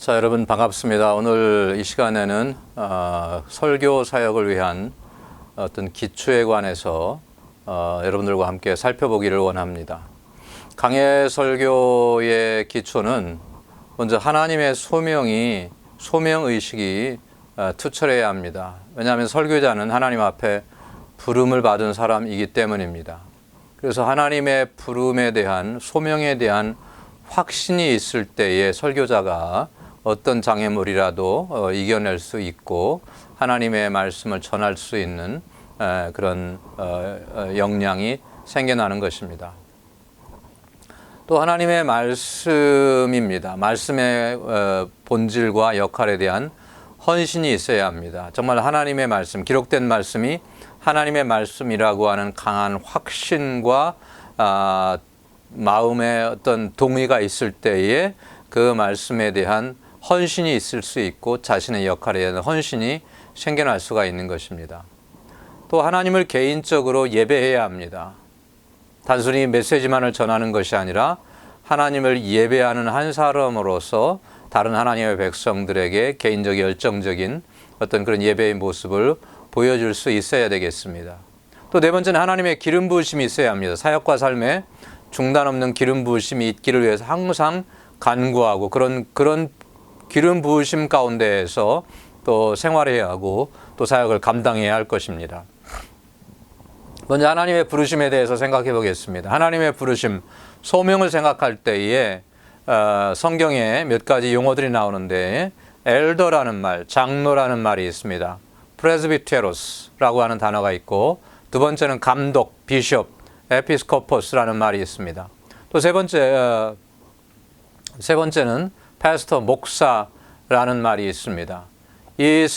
자, 여러분 반갑습니다. 오늘 이 시간에는 설교 사역을 위한 어떤 기초에 관해서 여러분들과 함께 살펴보기를 원합니다. 강해 설교의 기초는 먼저 하나님의 소명의식이 투철해야 합니다. 왜냐하면 설교자는 하나님 앞에 부름을 받은 사람이기 때문입니다. 그래서 하나님의 부름에 대한, 소명에 대한 확신이 있을 때에 설교자가 어떤 장애물이라도 이겨낼 수 있고 하나님의 말씀을 전할 수 있는 그런 역량이 생겨나는 것입니다. 또 하나님의 말씀입니다. 말씀의 본질과 역할에 대한 헌신이 있어야 합니다. 정말 하나님의 말씀, 기록된 말씀이 하나님의 말씀이라고 하는 강한 확신과 마음의 어떤 동의가 있을 때에 그 말씀에 대한 헌신이 있을 수 있고 자신의 역할에 대한 헌신이 생겨날 수가 있는 것입니다. 또 하나님을 개인적으로 예배해야 합니다. 단순히 메시지만을 전하는 것이 아니라 하나님을 예배하는 한 사람으로서 다른 하나님의 백성들에게 개인적 열정적인 어떤 그런 예배의 모습을 보여줄 수 있어야 되겠습니다. 또 네 번째는 하나님의 기름 부으심이 있어야 합니다. 사역과 삶에 중단 없는 기름 부으심이 있기를 위해서 항상 간구하고 그런 기름 부으심 가운데에서 또 생활해야 하고 또 사역을 감당해야 할 것입니다. 먼저 하나님의 부르심에 대해서 생각해 보겠습니다. 하나님의 부르심, 소명을 생각할 때에 성경에 몇 가지 용어들이 나오는데 엘더라는 말, 장로라는 말이 있습니다. 프레스비테로스라고 하는 단어가 있고 두 번째는 감독, 비숍, 에피스코포스라는 말이 있습니다. 또 세 번째는 패스터, 목사라는 말이 있습니다. 이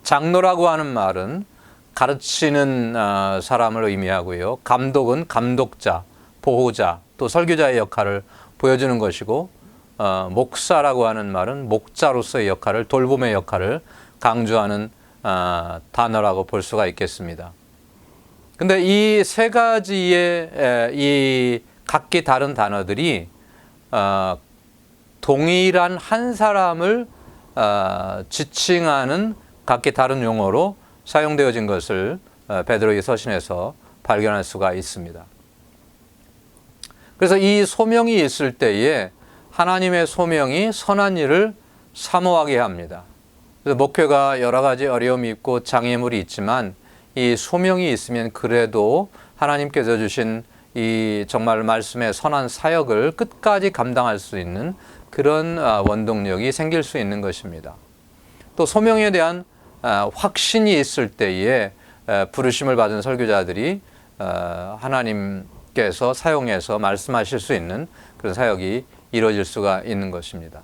장로라고 하는 말은 가르치는 사람을 의미하고요. 감독은 감독자, 보호자, 또 설교자의 역할을 보여주는 것이고 목사라고 하는 말은 목자로서의 역할을, 돌봄의 역할을 강조하는 단어라고 볼 수가 있겠습니다. 근데 이 세 가지의 이 각기 다른 단어들이 동일한 한 사람을 지칭하는 각기 다른 용어로 사용되어진 것을 베드로의 서신에서 발견할 수가 있습니다. 그래서 이 소명이 있을 때에 하나님의 소명이 선한 일을 사모하게 합니다. 그래서 목회가 여러 가지 어려움이 있고 장애물이 있지만 이 소명이 있으면 그래도 하나님께서 주신 이 정말 말씀의 선한 사역을 끝까지 감당할 수 있는 그런 원동력이 생길 수 있는 것입니다. 또 소명에 대한 확신이 있을 때에 부르심을 받은 설교자들이 하나님께서 사용해서 말씀하실 수 있는 그런 사역이 이루어질 수가 있는 것입니다.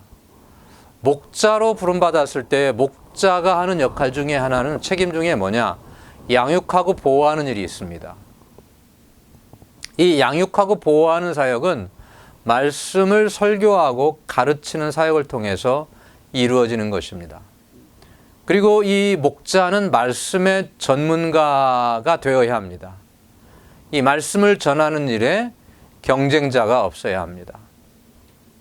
목자로 부름받았을 때 목자가 하는 역할 중에 하나는, 책임 중에 뭐냐? 양육하고 보호하는 일이 있습니다. 이 양육하고 보호하는 사역은 말씀을 설교하고 가르치는 사역을 통해서 이루어지는 것입니다. 그리고 이 목자는 말씀의 전문가가 되어야 합니다. 이 말씀을 전하는 일에 경쟁자가 없어야 합니다.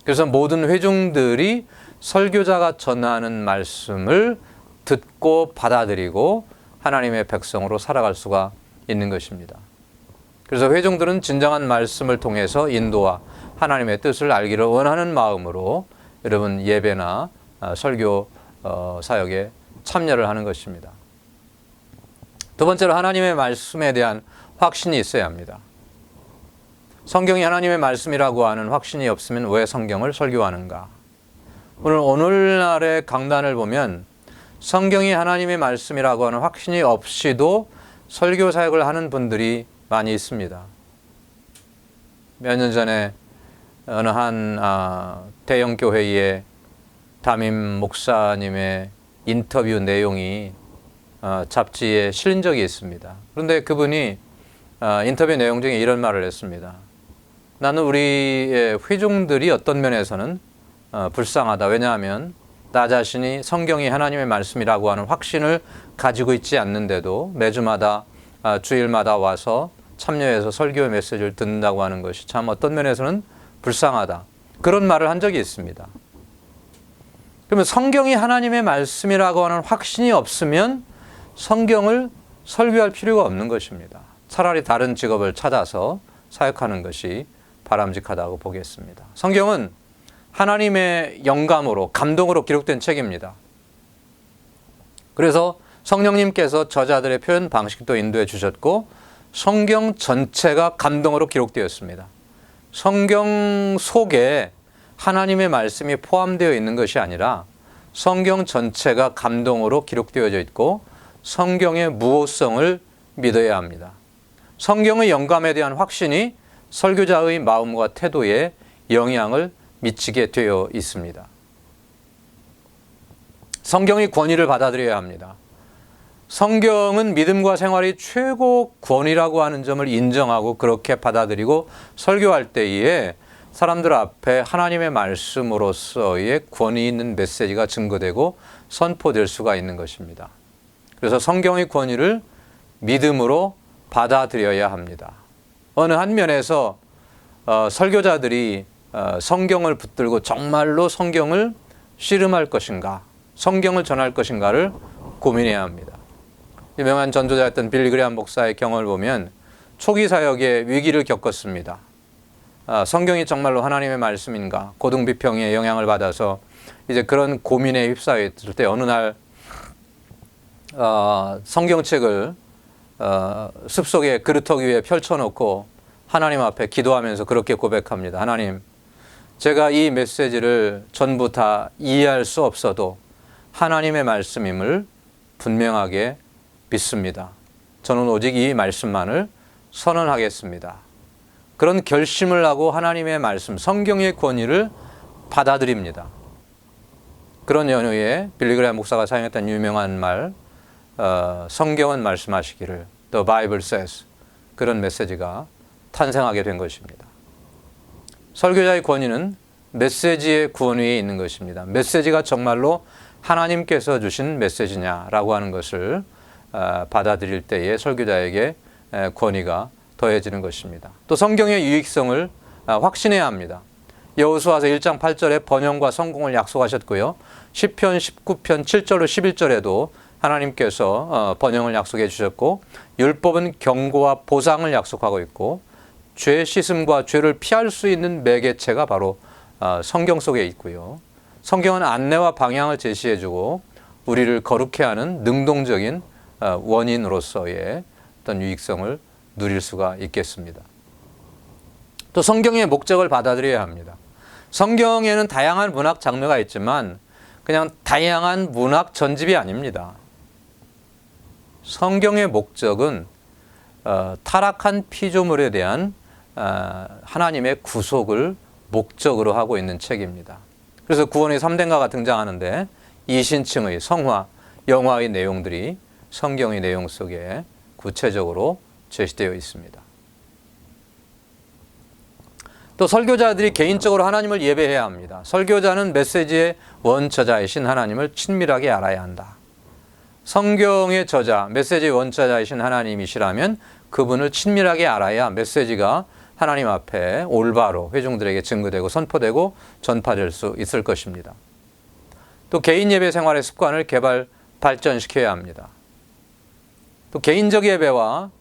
그래서 모든 회중들이 설교자가 전하는 말씀을 듣고 받아들이고 하나님의 백성으로 살아갈 수가 있는 것입니다. 그래서 회중들은 진정한 말씀을 통해서 인도와 하나님의 뜻을 알기를 원하는 마음으로 여러분 예배나 설교 사역에 참여를 하는 것입니다. 두 번째로 하나님의 말씀에 대한 확신이 있어야 합니다. 성경이 하나님의 말씀이라고 하는 확신이 없으면 왜 성경을 설교하는가? 오늘날의 강단을 보면 성경이 하나님의 말씀이라고 하는 확신이 없이도 설교 사역을 하는 분들이 많이 있습니다. 몇 년 전에 어느 한 대형 교회의 담임 목사님의 인터뷰 내용이 잡지에 실린 적이 있습니다. 그런데 그분이 인터뷰 내용 중에 이런 말을 했습니다. 나는 우리의 회중들이 어떤 면에서는 불쌍하다. 왜냐하면 나 자신이 성경이 하나님의 말씀이라고 하는 확신을 가지고 있지 않는데도 매주마다 주일마다 와서 참여해서 설교의 메시지를 듣는다고 하는 것이 참 어떤 면에서는 불쌍하다. 그런 말을 한 적이 있습니다. 그러면 성경이 하나님의 말씀이라고 하는 확신이 없으면 성경을 설교할 필요가 없는 것입니다. 차라리 다른 직업을 찾아서 사역하는 것이 바람직하다고 보겠습니다. 성경은 하나님의 영감으로, 감동으로 기록된 책입니다. 그래서 성령님께서 저자들의 표현 방식도 인도해 주셨고 성경 전체가 감동으로 기록되었습니다. 성경 속에 하나님의 말씀이 포함되어 있는 것이 아니라 성경 전체가 감동으로 기록되어져 있고 성경의 무호성을 믿어야 합니다. 성경의 영감에 대한 확신이 설교자의 마음과 태도에 영향을 미치게 되어 있습니다. 성경의 권위를 받아들여야 합니다. 성경은 믿음과 생활이 최고 권위라고 하는 점을 인정하고 그렇게 받아들이고 설교할 때에 사람들 앞에 하나님의 말씀으로서의 권위 있는 메시지가 증거되고 선포될 수가 있는 것입니다. 그래서 성경의 권위를 믿음으로 받아들여야 합니다. 어느 한 면에서 설교자들이 성경을 붙들고 정말로 성경을 씨름할 것인가, 성경을 전할 것인가를 고민해야 합니다. 유명한 전도자였던 빌리 그레이엄 목사의 경험을 보면 초기 사역에 위기를 겪었습니다. 성경이 정말로 하나님의 말씀인가, 고등비평의 영향을 받아서 이제 그런 고민에 휩싸여 있을 때 어느 날 성경책을 숲속에 그루터기 위에 펼쳐놓고 하나님 앞에 기도하면서 그렇게 고백합니다. 하나님, 제가 이 메시지를 전부 다 이해할 수 없어도 하나님의 말씀임을 분명하게 믿습니다. 저는 오직 이 말씀만을 선언하겠습니다. 그런 결심을 하고 하나님의 말씀, 성경의 권위를 받아들입니다. 그런 연후에 빌리 그레이엄 목사가 사용했던 유명한 말, 성경은 말씀하시기를, The Bible says, 그런 메시지가 탄생하게 된 것입니다. 설교자의 권위는 메시지의 권위에 있는 것입니다. 메시지가 정말로 하나님께서 주신 메시지냐라고 하는 것을 받아들일 때에 설교자에게 권위가 더해지는 것입니다. 또 성경의 유익성을 확신해야 합니다. 여호수아서 1장 8절에 번영과 성공을 약속하셨고요. 시편 19편 7절로 11절에도 하나님께서 번영을 약속해 주셨고 율법은 경고와 보상을 약속하고 있고 죄 씻음과 죄를 피할 수 있는 매개체가 바로 성경 속에 있고요. 성경은 안내와 방향을 제시해 주고 우리를 거룩해 하는 능동적인 원인으로서의 어떤 유익성을 누릴 수가 있겠습니다. 또 성경의 목적을 받아들여야 합니다. 성경에는 다양한 문학 장르가 있지만 그냥 다양한 문학 전집이 아닙니다. 성경의 목적은 타락한 피조물에 대한 하나님의 구속을 목적으로 하고 있는 책입니다. 그래서 구원의 3대가가 등장하는데 이신층의 성화, 영화의 내용들이 성경의 내용 속에 구체적으로 제시되어 있습니다. 또 설교자들이 개인적으로 하나님을 예배해야 합니다. 설교자는 메시지의 원저자이신 하나님을 친밀하게 알아야 한다. 성경의 저자, 메시지의 원저자이신 하나님이시라면 그분을 친밀하게 알아야 메시지가 하나님 앞에 올바로 회중들에게 증거되고 선포되고 전파될 수 있을 것입니다. 또 개인 예배 생활의 습관을 발전시켜야 합니다. 또 개인적 예배와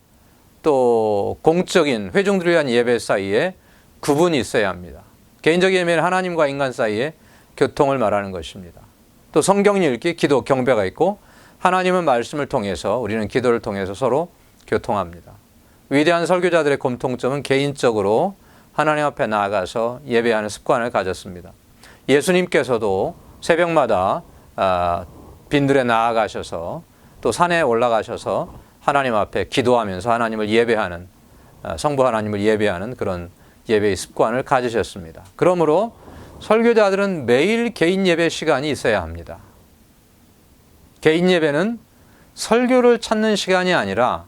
또 공적인 회중들을 위한 예배 사이에 구분이 있어야 합니다. 개인적 예배는 하나님과 인간 사이에 교통을 말하는 것입니다. 또 성경 읽기, 기도, 경배가 있고 하나님은 말씀을 통해서 우리는 기도를 통해서 서로 교통합니다. 위대한 설교자들의 공통점은 개인적으로 하나님 앞에 나아가서 예배하는 습관을 가졌습니다. 예수님께서도 새벽마다 빈들에 나아가셔서 또 산에 올라가셔서 하나님 앞에 기도하면서 하나님을 예배하는 성부 하나님을 예배하는 그런 예배의 습관을 가지셨습니다. 그러므로 설교자들은 매일 개인 예배 시간이 있어야 합니다. 개인 예배는 설교를 찾는 시간이 아니라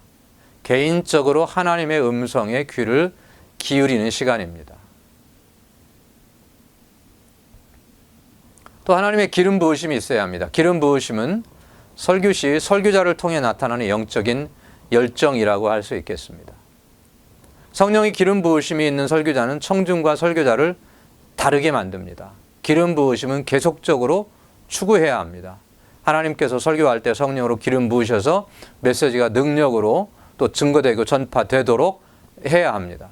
개인적으로 하나님의 음성에 귀를 기울이는 시간입니다. 또 하나님의 기름 부으심이 있어야 합니다. 기름 부으심은 설교 시 설교자를 통해 나타나는 영적인 열정이라고 할 수 있겠습니다. 성령의 기름 부으심이 있는 설교자는 청중과 설교자를 다르게 만듭니다. 기름 부으심은 계속적으로 추구해야 합니다. 하나님께서 설교할 때 성령으로 기름 부으셔서 메시지가 능력으로 또 증거되고 전파되도록 해야 합니다.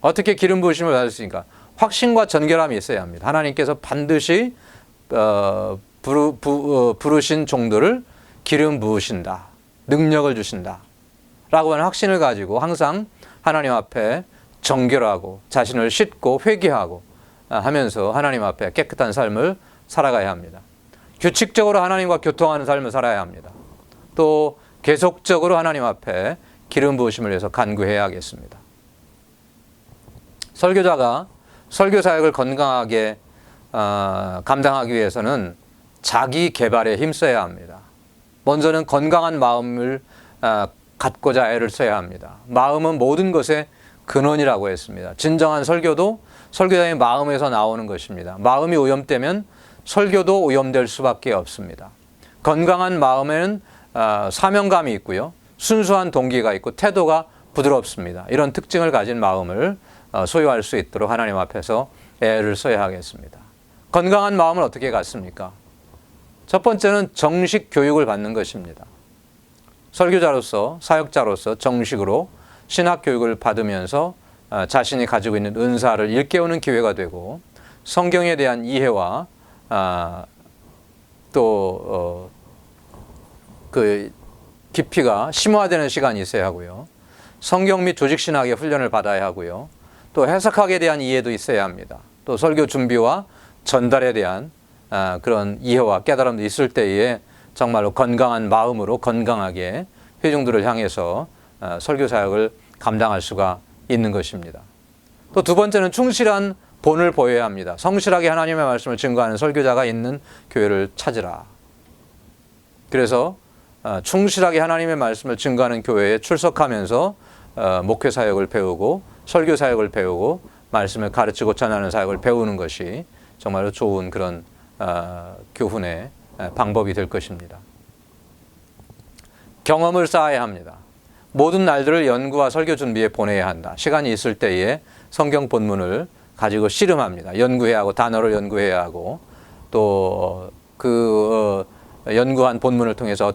어떻게 기름 부으심을 받을 수 있습니까? 확신과 전결함이 있어야 합니다. 하나님께서 반드시 부르신 종들을 기름 부으신다. 능력을 주신다. 라고 하는 확신을 가지고 항상 하나님 앞에 정결하고 자신을 씻고 회개하고 하면서 하나님 앞에 깨끗한 삶을 살아가야 합니다. 규칙적으로 하나님과 교통하는 삶을 살아야 합니다. 또 계속적으로 하나님 앞에 기름 부으심을 위해서 간구해야 하겠습니다. 설교자가 설교 사역을 건강하게 감당하기 위해서는 자기 개발에 힘써야 합니다. 먼저는 건강한 마음을 갖고자 애를 써야 합니다. 마음은 모든 것의 근원이라고 했습니다. 진정한 설교도 설교자의 마음에서 나오는 것입니다. 마음이 오염되면 설교도 오염될 수밖에 없습니다. 건강한 마음에는 사명감이 있고요. 순수한 동기가 있고 태도가 부드럽습니다. 이런 특징을 가진 마음을 소유할 수 있도록 하나님 앞에서 애를 써야 하겠습니다. 건강한 마음을 어떻게 갖습니까? 첫 번째는 정식 교육을 받는 것입니다. 설교자로서 사역자로서 정식으로 신학 교육을 받으면서 자신이 가지고 있는 은사를 일깨우는 기회가 되고 성경에 대한 이해와 또 그 깊이가 심화되는 시간이 있어야 하고요. 성경 및 조직신학의 훈련을 받아야 하고요. 또 해석학에 대한 이해도 있어야 합니다. 또 설교 준비와 전달에 대한 그런 이해와 깨달음도 있을 때에 정말로 건강한 마음으로 건강하게 회중들을 향해서 설교 사역을 감당할 수가 있는 것입니다. 또 두 번째는 충실한 본을 보여야 합니다. 성실하게 하나님의 말씀을 증거하는 설교자가 있는 교회를 찾으라. 그래서 충실하게 하나님의 말씀을 증거하는 교회에 출석하면서 목회 사역을 배우고 설교 사역을 배우고 말씀을 가르치고 전하는 사역을 배우는 것이 정말로 좋은 그런 교훈의 방법이 될 것입니다. 경험을 쌓아야 합니다. 모든 날들을 연구와 설교 준비에 보내야 한다. 시간이 있을 때에 성경 본문을 가지고 씨름합니다. 연구해야 하고 단어를 연구해야 하고 또 연구한 본문을 통해서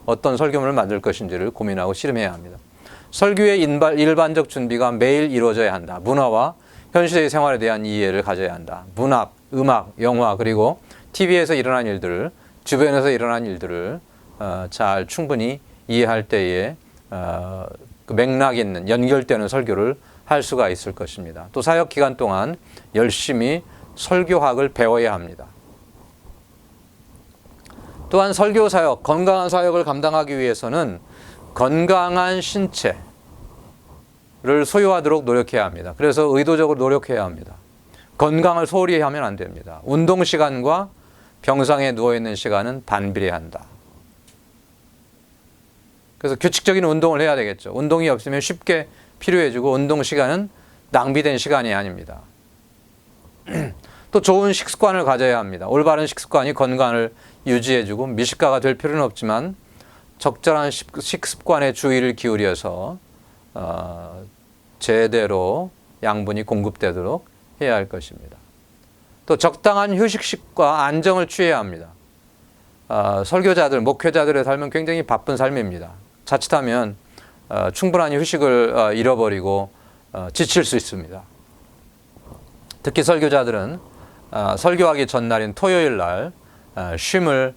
어떤 설교문을 만들 것인지를 고민하고 씨름해야 합니다. 설교의 일반적 준비가 매일 이루어져야 한다. 문화와 현실의 생활에 대한 이해를 가져야 한다. 문학, 음악, 영화 그리고 TV에서 일어난 일들을 주변에서 일어난 일들을 잘 충분히 이해할 때에 그 맥락 있는 연결되는 설교를 할 수가 있을 것입니다. 또 사역 기간 동안 열심히 설교학을 배워야 합니다. 또한 설교 사역, 건강한 사역을 감당하기 위해서는 건강한 신체를 소유하도록 노력해야 합니다. 그래서 의도적으로 노력해야 합니다. 건강을 소홀히 하면 안 됩니다. 운동 시간과 병상에 누워있는 시간은 반비례한다. 그래서 규칙적인 운동을 해야 되겠죠. 운동이 없으면 쉽게 필요해지고 운동 시간은 낭비된 시간이 아닙니다. 또 좋은 식습관을 가져야 합니다. 올바른 식습관이 건강을 유지해주고 미식가가 될 필요는 없지만 적절한 식습관에 주의를 기울여서 제대로 양분이 공급되도록 해야 할 것입니다. 또 적당한 휴식과 안정을 취해야 합니다. 설교자들, 목회자들의 삶은 굉장히 바쁜 삶입니다. 자칫하면 충분한 휴식을 잃어버리고 지칠 수 있습니다. 특히 설교자들은 설교하기 전날인 토요일 날 쉼을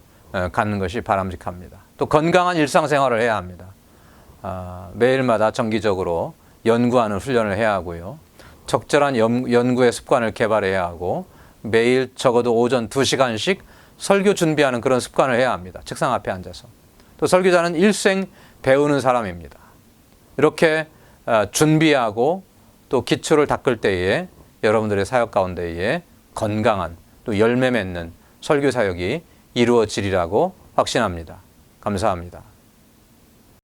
갖는 것이 바람직합니다. 또 건강한 일상생활을 해야 합니다. 매일마다 정기적으로 연구하는 훈련을 해야 하고요. 적절한 연구의 습관을 개발해야 하고 매일 적어도 오전 2시간씩 설교 준비하는 그런 습관을 해야 합니다. 책상 앞에 앉아서. 또 설교자는 일생 배우는 사람입니다. 이렇게 준비하고 또 기초를 닦을 때에 여러분들의 사역 가운데에 건강한 또 열매 맺는 설교 사역이 이루어지리라고 확신합니다. 감사합니다.